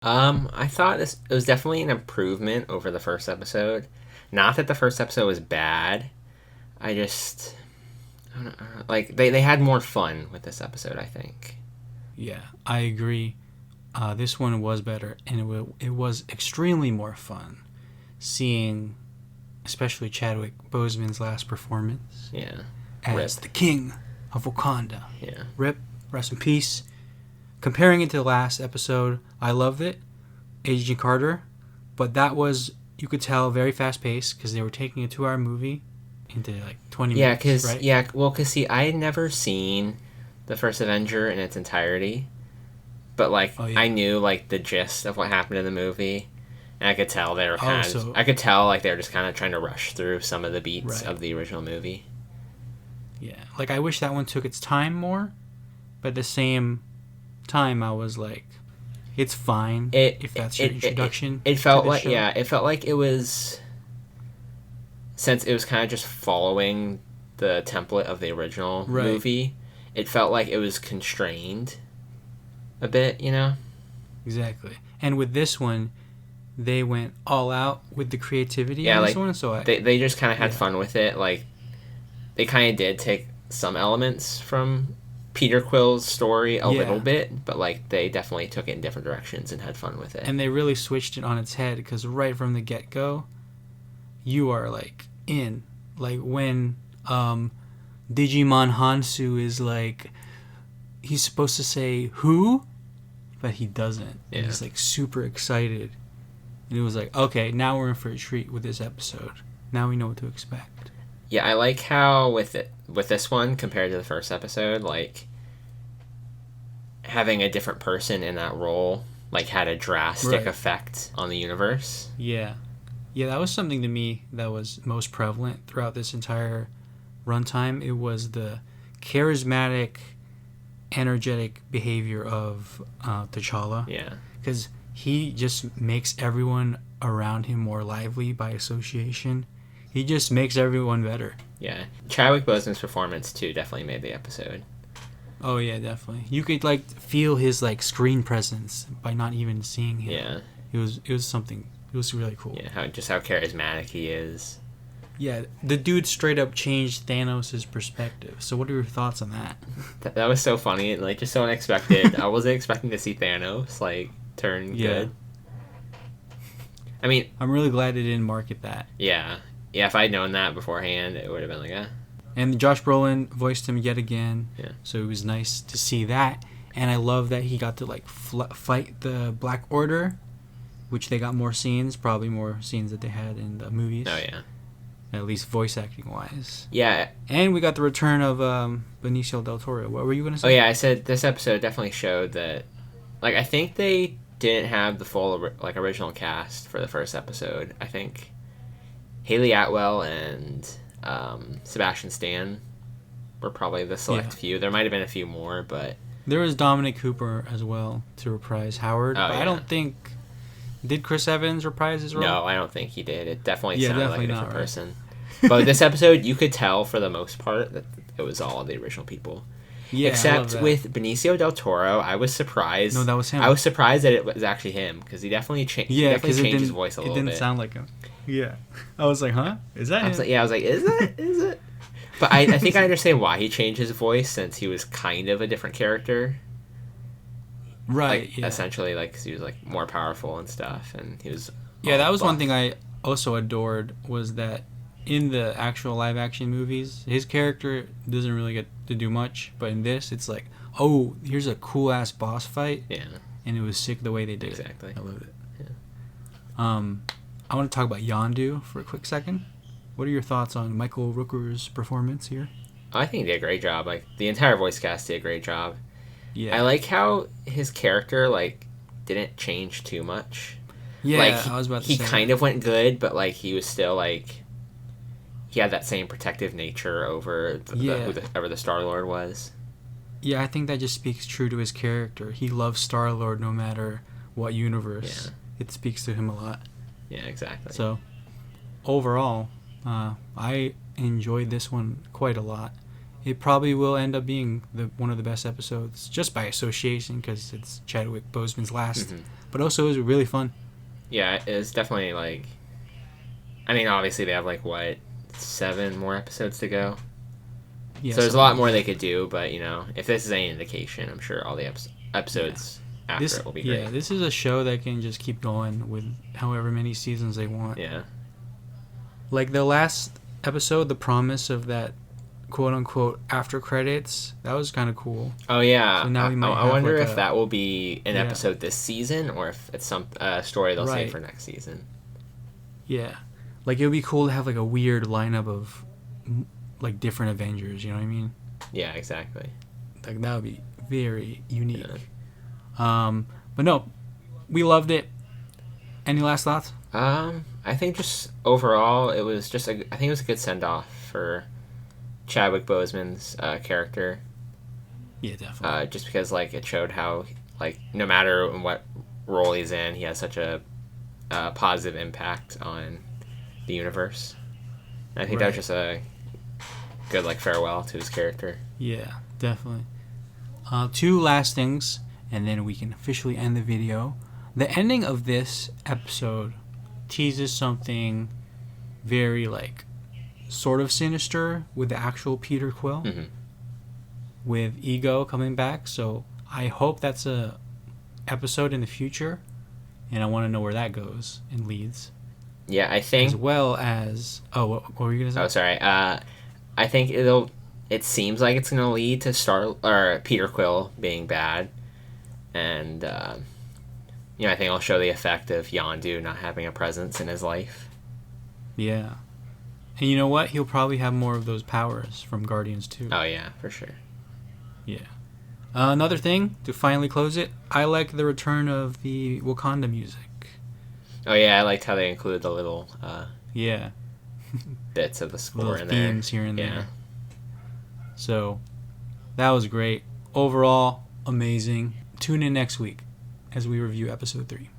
I thought it was definitely an improvement over the first episode. Not that the first episode was bad. I just I don't know, like they had more fun with this episode, I think. Yeah, I agree. This one was better, and it was extremely more fun seeing, especially Chadwick Boseman's last performance Yeah. as the king of Wakanda. Yeah. Rip, rest in peace. Comparing it to the last episode, I loved it, Agent Carter, but that was, you could tell, very fast paced because they were taking a 2-hour movie into like 20 Yeah, minutes. cause Right? yeah, well, cause see, I had never seen the first Avenger in its entirety, but like Oh, yeah. I knew like the gist of what happened in the movie, and I could tell they were kind of. so- I could tell like they were just kind of trying to rush through some of the beats Right. of the original movie. Yeah, like I wish that one took its time more, but at the same time, I was like, it's fine if that's your introduction. It felt to the like show. it felt like it was, since it was kind of just following the template of the original Right. movie. It felt like it was constrained a bit, you know. Exactly. And with this one, they went all out with the creativity Yeah, in like this one. So they just kind of had Yeah. fun with it. Like they kind of did take some elements from Peter Quill's story a Yeah. little bit, but like they definitely took it in different directions and had fun with it. and they really switched it on its head because right from the get go, you are like in. Like when Digimon Hansu is like, he's supposed to say who, but he doesn't. Yeah. And he's like super excited. And it was like, okay, now we're in for a treat with this episode. Now we know what to expect. Yeah, I like how with this one compared to the first episode, like having a different person in that role like had a drastic Right. effect on the universe. Yeah. Yeah, that was something to me that was most prevalent throughout this entire runtime. It was the charismatic, energetic behavior of T'Challa. Yeah. Because he just makes everyone around him more lively by association. He just makes everyone better. Yeah. Chadwick Boseman's performance too definitely made the episode. Oh yeah, definitely. You could like feel his like screen presence by not even seeing him. Yeah. It was something. It was really cool. Yeah, how charismatic he is. Yeah, the dude straight up changed Thanos' perspective. So what are your thoughts on that? That was so funny and like just so unexpected. I wasn't expecting to see Thanos like turn Yeah. good. I mean, I'm really glad they didn't market that. yeah. Yeah, if I'd known that beforehand, it would have been like, And Josh Brolin voiced him yet again. Yeah. So it was nice to see that. And I love that he got to like fight the Black Order, which they got more scenes, probably more scenes that they had in the movies. oh yeah. At least voice acting wise. Yeah. And we got the return of Benicio del Toro. What were you going to Oh say? yeah, I said this episode definitely showed that, like, I think they didn't have the full original cast for the first episode. I think Haley Atwell and Sebastian Stan were probably the select Yeah. few. There might have been a few more, but There was Dominic Cooper as well to reprise Howard. Oh, but yeah. I don't think... Did Chris Evans reprise his role? no, I don't think he did. It definitely Yeah, sounded definitely like a not, different right? person. But this episode, you could tell for the most part that it was all the original people. Yeah, I love Except that. with Benicio del Toro, I was surprised. No, that was him. I was surprised that it was actually him because he definitely changed. Yeah, because because he it changed didn't. his voice a It little didn't bit. sound like him. Yeah, I was like, huh? Is that I was him? like, is it? Is it? But I think I understand why he changed his voice since he was kind of a different character. Right. Like yeah. essentially, like 'cause he was like more powerful and stuff, and he was. Yeah, all that was one buff. thing I also adored was that in the actual live action movies, his character doesn't really get to do much, but in this, it's like, oh, here's a cool ass boss fight, Yeah. and it was sick the way they did Exactly. it. I loved it. Yeah. I want to talk about Yondu for a quick second. What are your thoughts on Michael Rooker's performance here? I think he did a great job. Like the entire voice cast did a great job. Yeah, I like how his character like didn't change too much. yeah. Like I was about to he say kind of went good, but like he was still like he had that same protective nature over whoever the Star Lord was. Yeah, I think that just speaks true to his character. He loves Star Lord no matter what universe. Yeah. It speaks to him a lot. Yeah, exactly. So, overall, I enjoyed this one quite a lot. It probably will end up being one of the best episodes just by association because it's Chadwick Boseman's last but also it was really fun. Yeah, it's definitely like. I mean, obviously they have like what 7 more episodes to go. Yeah, So there's a something lot like more that. they could do, but if this is any indication, I'm sure all the episodes after This it will be yeah, great. this is a show that can just keep going with however many seasons they want. Yeah. Like the last episode, the promise of that quote unquote after credits, that was kind of cool. Oh yeah. So now we might I have wonder like if that will be an yeah. episode this season or if it's some story they'll save Right. for next season. Yeah, like it would be cool to have like a weird lineup of like different Avengers. You know what I mean? Yeah, exactly. Like that would be very unique. Yeah. But no, we loved it. Any last thoughts? I think just overall it was just I think it was a good send off for Chadwick Boseman's character. Yeah, definitely. Just because like it showed how like no matter what role he's in, he has such a positive impact on the universe. And I think that was just a good like farewell to his character. Yeah, definitely. 2 last things, and then we can officially end the video. The ending of this episode teases something very like sort of sinister with the actual Peter Quill, Mm-hmm. with Ego coming back. So I hope that's a episode in the future, and I want to know where that goes and leads. Yeah, I think. As well as what were you gonna say? Oh, sorry. I think it seems like it's gonna lead to Peter Quill being bad, and I think I'll show the effect of Yondu not having a presence in his life. Yeah, and you know what? He'll probably have more of those powers from Guardians 2. Oh yeah, for sure. Yeah. Another thing to finally close it, I like the return of the Wakanda music. Oh yeah, I liked how they included the little Yeah, bits of the score little in there. themes here and Yeah. there. So that was great. Overall, amazing. Tune in next week as we review episode 3.